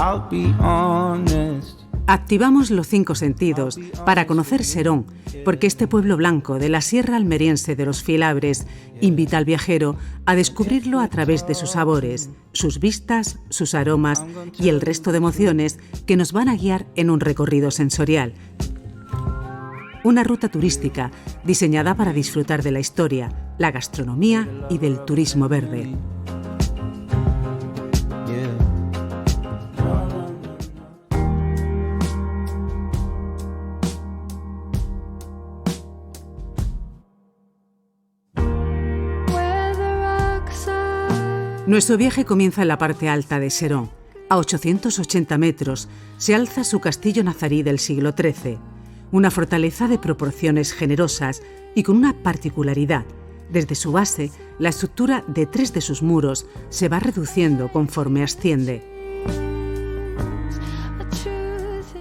I'll be honest. Activamos los 5 sentidos para conocer Serón, porque este pueblo blanco de la sierra almeriense de los Filabres invita al viajero a descubrirlo a través de sus sabores, sus vistas, sus aromas y el resto de emociones que nos van a guiar en un recorrido sensorial. Una ruta turística diseñada para disfrutar de la historia, la gastronomía y del turismo verde. Nuestro viaje comienza en la parte alta de Serón. A 880 metros se alza su castillo nazarí del siglo XIII, una fortaleza de proporciones generosas y con una particularidad. Desde su base, la estructura de 3 de sus muros se va reduciendo conforme asciende.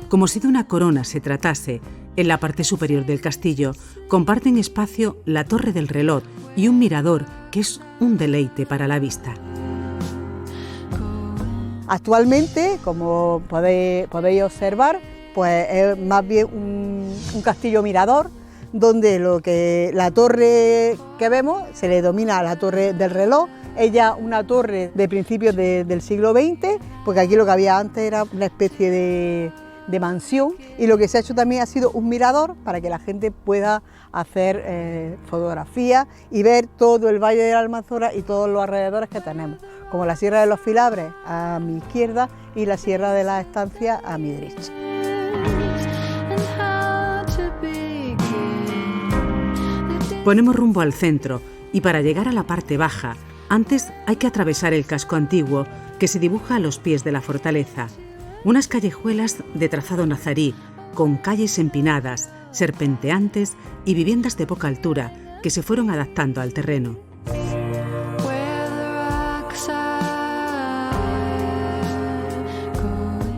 Como si de una corona se tratase, en la parte superior del castillo comparten espacio la Torre del Reloj y un mirador que es un deleite para la vista. Actualmente, como podéis observar, pues es más bien un castillo mirador, donde la torre que vemos se le denomina la Torre del Reloj. Ella una torre de principios del siglo XX, porque aquí lo que había antes era una especie de mansión, y lo que se ha hecho también ha sido un mirador para que la gente pueda hacer fotografías y ver todo el Valle de la Almanzora y todos los alrededores que tenemos, como la Sierra de los Filabres a mi izquierda y la Sierra de las Estancias a mi derecha. Ponemos rumbo al centro y para llegar a la parte baja, antes hay que atravesar el casco antiguo que se dibuja a los pies de la fortaleza. Unas callejuelas de trazado nazarí, con calles empinadas, serpenteantes y viviendas de poca altura que se fueron adaptando al terreno.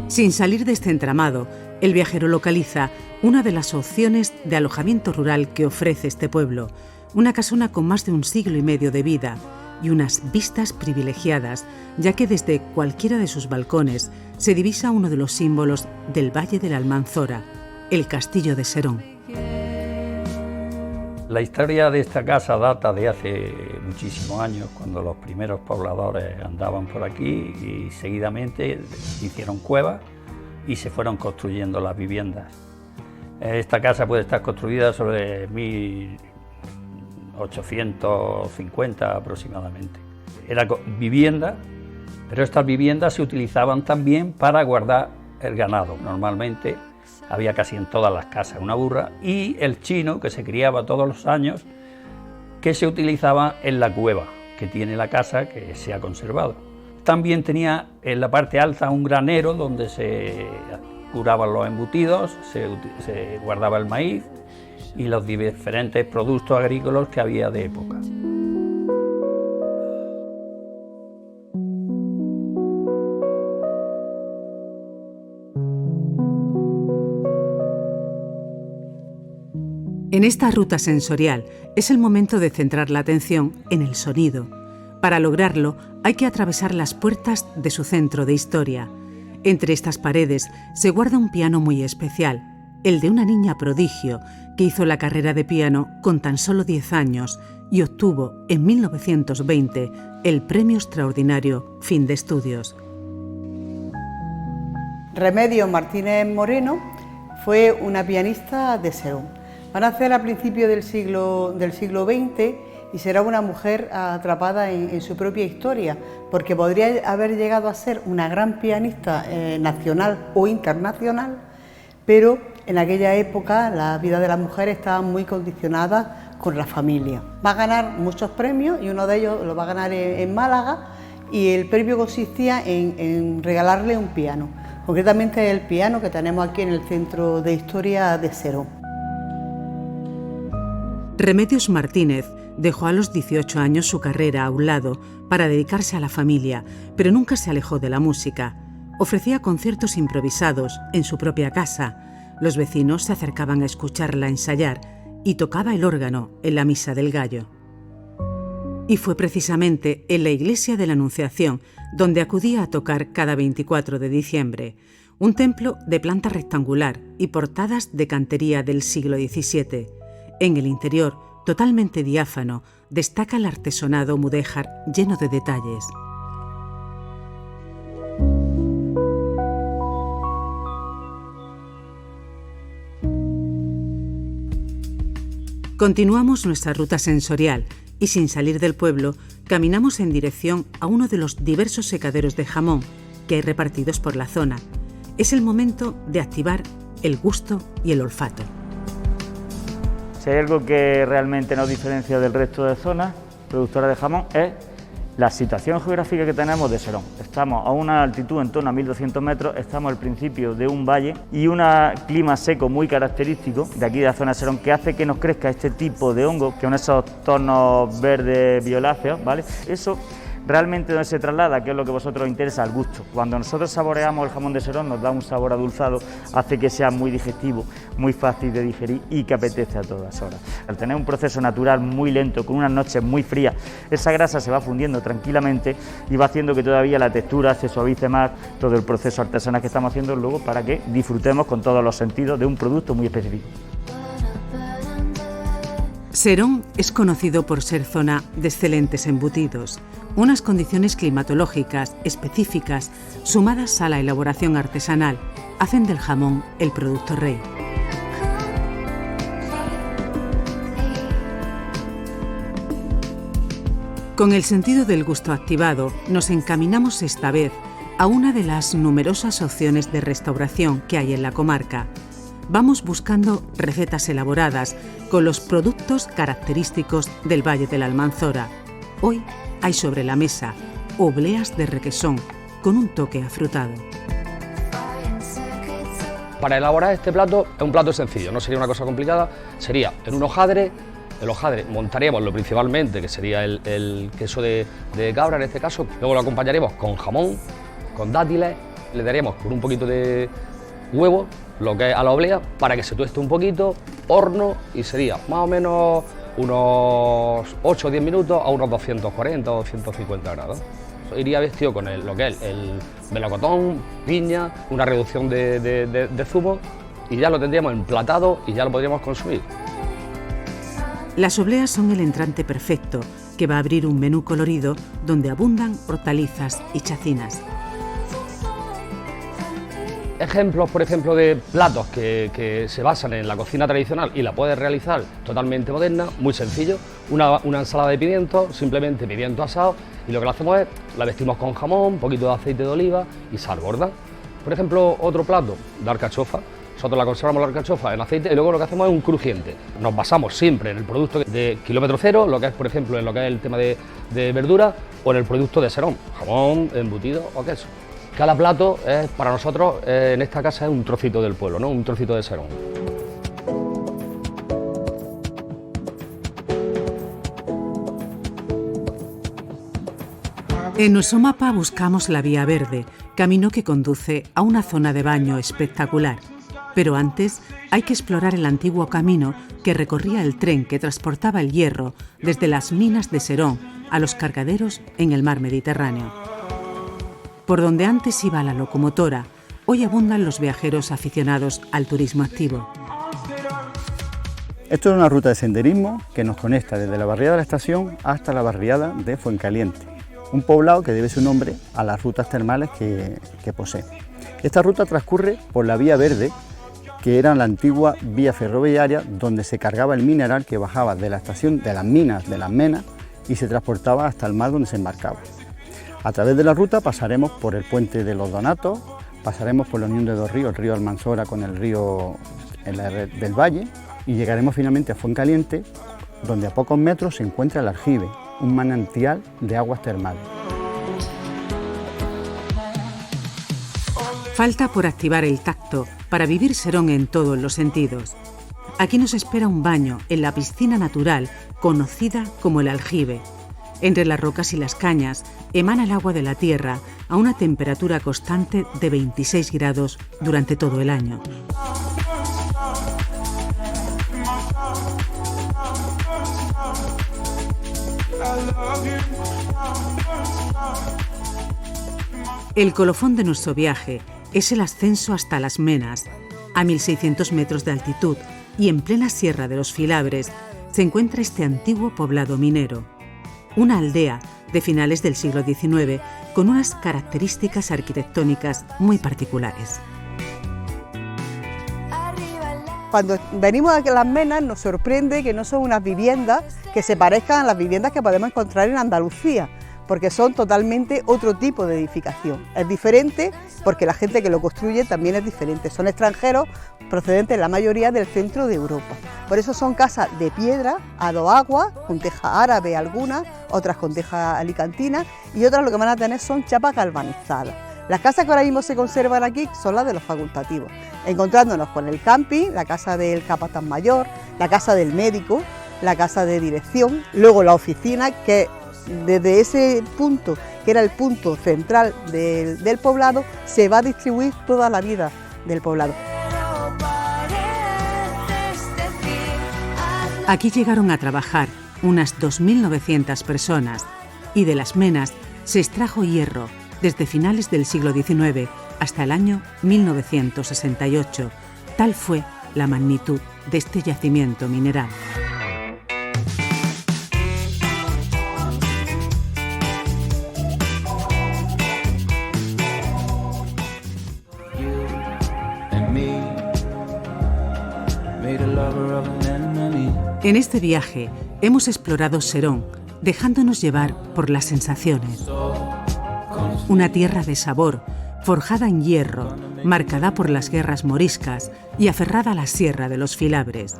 Sin salir de este entramado, el viajero localiza una de las opciones de alojamiento rural que ofrece este pueblo, una casona con más de 1 siglo y medio de vida y unas vistas privilegiadas, ya que desde cualquiera de sus balcones se divisa uno de los símbolos del Valle de la Almanzora, el Castillo de Serón. La historia de esta casa data de hace muchísimos años, cuando los primeros pobladores andaban por aquí y seguidamente hicieron cuevas y se fueron construyendo las viviendas. Esta casa puede estar construida sobre 1850 aproximadamente. Era vivienda, pero estas viviendas se utilizaban también para guardar el ganado. Normalmente había casi en todas las casas una burra, y el chino, que se criaba todos los años, que se utilizaba en la cueva que tiene la casa, que se ha conservado. También tenía en la parte alta un granero donde se curaban los embutidos, se guardaba el maíz y los diferentes productos agrícolas que había de época. En esta ruta sensorial es el momento de centrar la atención en el sonido. Para lograrlo hay que atravesar las puertas de su centro de historia. Entre estas paredes se guarda un piano muy especial, el de una niña prodigio que hizo la carrera de piano con tan solo 10 años y obtuvo en 1920 el Premio Extraordinario Fin de Estudios. Remedios Martínez Moreno fue una pianista de Serón. Va a nacer a principios del siglo XX y será una mujer atrapada en su propia historia, porque podría haber llegado a ser una gran pianista nacional o internacional, pero en aquella época la vida de las mujeres estaba muy condicionada con la familia. Va a ganar muchos premios y uno de ellos lo va a ganar en Málaga, y el premio consistía en regalarle un piano, concretamente el piano que tenemos aquí en el Centro de Historia de Serón. Remedios Martínez dejó a los 18 años su carrera a un lado para dedicarse a la familia, pero nunca se alejó de la música. Ofrecía conciertos improvisados en su propia casa. Los vecinos se acercaban a escucharla ensayar y tocaba el órgano en la Misa del Gallo. Y fue precisamente en la iglesia de la Anunciación donde acudía a tocar cada 24 de diciembre, un templo de planta rectangular y portadas de cantería del siglo XVII. En el interior, totalmente diáfano, destaca el artesonado mudéjar lleno de detalles. Continuamos nuestra ruta sensorial y, sin salir del pueblo, caminamos en dirección a uno de los diversos secaderos de jamón que hay repartidos por la zona. Es el momento de activar el gusto y el olfato. Si hay algo que realmente nos diferencia del resto de zonas productoras de jamón es la situación geográfica que tenemos de Serón. Estamos a una altitud en torno a 1200 metros, estamos al principio de un valle y un clima seco muy característico de aquí de la zona de Serón que hace que nos crezca este tipo de hongo, que son esos tonos verdes violáceos, ¿vale? Eso realmente donde se traslada, que es lo que a vosotros os interesa, al gusto. Cuando nosotros saboreamos el jamón de Serón nos da un sabor adulzado, hace que sea muy digestivo, muy fácil de digerir y que apetece a todas horas. Al tener un proceso natural muy lento, con unas noches muy frías, esa grasa se va fundiendo tranquilamente y va haciendo que todavía la textura se suavice más, todo el proceso artesanal que estamos haciendo luego para que disfrutemos con todos los sentidos de un producto muy específico. Serón es conocido por ser zona de excelentes embutidos. Unas condiciones climatológicas específicas, sumadas a la elaboración artesanal, hacen del jamón el producto rey. Con el sentido del gusto activado, nos encaminamos esta vez a una de las numerosas opciones de restauración que hay en la comarca. Vamos buscando recetas elaboradas con los productos característicos del Valle de la Almanzora. Hoy hay sobre la mesa obleas de requesón con un toque afrutado. Para elaborar este plato es un plato sencillo, no sería una cosa complicada, sería en un hojaldre. El hojaldre montaríamos lo principalmente, que sería el queso de cabra en este caso, luego lo acompañaríamos con jamón, con dátiles, le daríamos con un poquito de huevo, lo que es a la oblea, para que se tueste un poquito, horno, y sería más o menos unos 8 o 10 minutos a unos 240 o 250 grados. Iría vestido con lo que es el melocotón, piña, una reducción de zumo, y ya lo tendríamos emplatado y ya lo podríamos consumir. Las obleas son el entrante perfecto que va a abrir un menú colorido donde abundan hortalizas y chacinas. Ejemplos, por ejemplo, de platos que se basan en la cocina tradicional y la puedes realizar totalmente moderna, muy sencillo. Una ensalada de pimientos, simplemente pimiento asado, y lo que lo hacemos es, la vestimos con jamón, un poquito de aceite de oliva y sal gorda. Por ejemplo, otro plato, de alcachofa. Nosotros la conservamos la alcachofa en aceite y luego lo que hacemos es un crujiente. Nos basamos siempre en el producto de kilómetro cero, lo que es, por ejemplo, en lo que es el tema de verdura, o en el producto de Serón, jamón, embutido o queso. Cada plato es, para nosotros, en esta casa, es un trocito del pueblo, ¿no? Un trocito de Serón. En nuestro mapa buscamos la Vía Verde, camino que conduce a una zona de baño espectacular. Pero antes hay que explorar el antiguo camino que recorría el tren que transportaba el hierro desde las minas de Serón a los cargaderos en el mar Mediterráneo. Por donde antes iba la locomotora, hoy abundan los viajeros aficionados al turismo activo. Esto es una ruta de senderismo que nos conecta desde la barriada de la estación hasta la barriada de Fuencaliente, un poblado que debe su nombre a las rutas termales que posee. Esta ruta transcurre por la Vía Verde, que era la antigua vía ferroviaria donde se cargaba el mineral que bajaba de la estación de las minas de Las Menas y se transportaba hasta el mar donde se embarcaba. A través de la ruta pasaremos por el puente de los Donatos, pasaremos por la unión de dos ríos, el río Almanzora con el río del Valle, y llegaremos finalmente a Fuencaliente, donde a pocos metros se encuentra el Aljibe, un manantial de aguas termales. Falta por activar el tacto para vivir Serón en todos los sentidos. Aquí nos espera un baño en la piscina natural conocida como el Aljibe. Entre las rocas y las cañas emana el agua de la tierra a una temperatura constante de 26 grados durante todo el año. El colofón de nuestro viaje es el ascenso hasta Las Menas. A 1.600 metros de altitud y en plena Sierra de los Filabres se encuentra este antiguo poblado minero. Una aldea de finales del siglo XIX con unas características arquitectónicas muy particulares. Cuando venimos a Las Menas nos sorprende que no son unas viviendas que se parezcan a las viviendas que podemos encontrar en Andalucía, porque son totalmente otro tipo de edificación. Es diferente porque la gente que lo construye también es diferente. Son extranjeros procedentes la mayoría del centro de Europa. Por eso son casas de piedra, a dos aguas, con teja árabe algunas, otras con teja alicantina y otras lo que van a tener son chapas galvanizadas. Las casas que ahora mismo se conservan aquí son las de los facultativos, encontrándonos con el camping, la casa del capataz mayor, la casa del médico, la casa de dirección, luego la oficina, que desde ese punto, que era el punto central del poblado, se va a distribuir toda la vida del poblado. Aquí llegaron a trabajar unas 2.900 personas y de Las Menas se extrajo hierro desde finales del siglo XIX hasta el año 1968. Tal fue la magnitud de este yacimiento mineral. En este viaje hemos explorado Serón, dejándonos llevar por las sensaciones. Una tierra de sabor, forjada en hierro, marcada por las guerras moriscas y aferrada a la Sierra de los Filabres.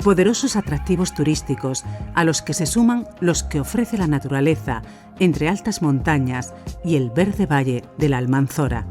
Poderosos atractivos turísticos a los que se suman los que ofrece la naturaleza entre altas montañas y el verde valle de la Almanzora.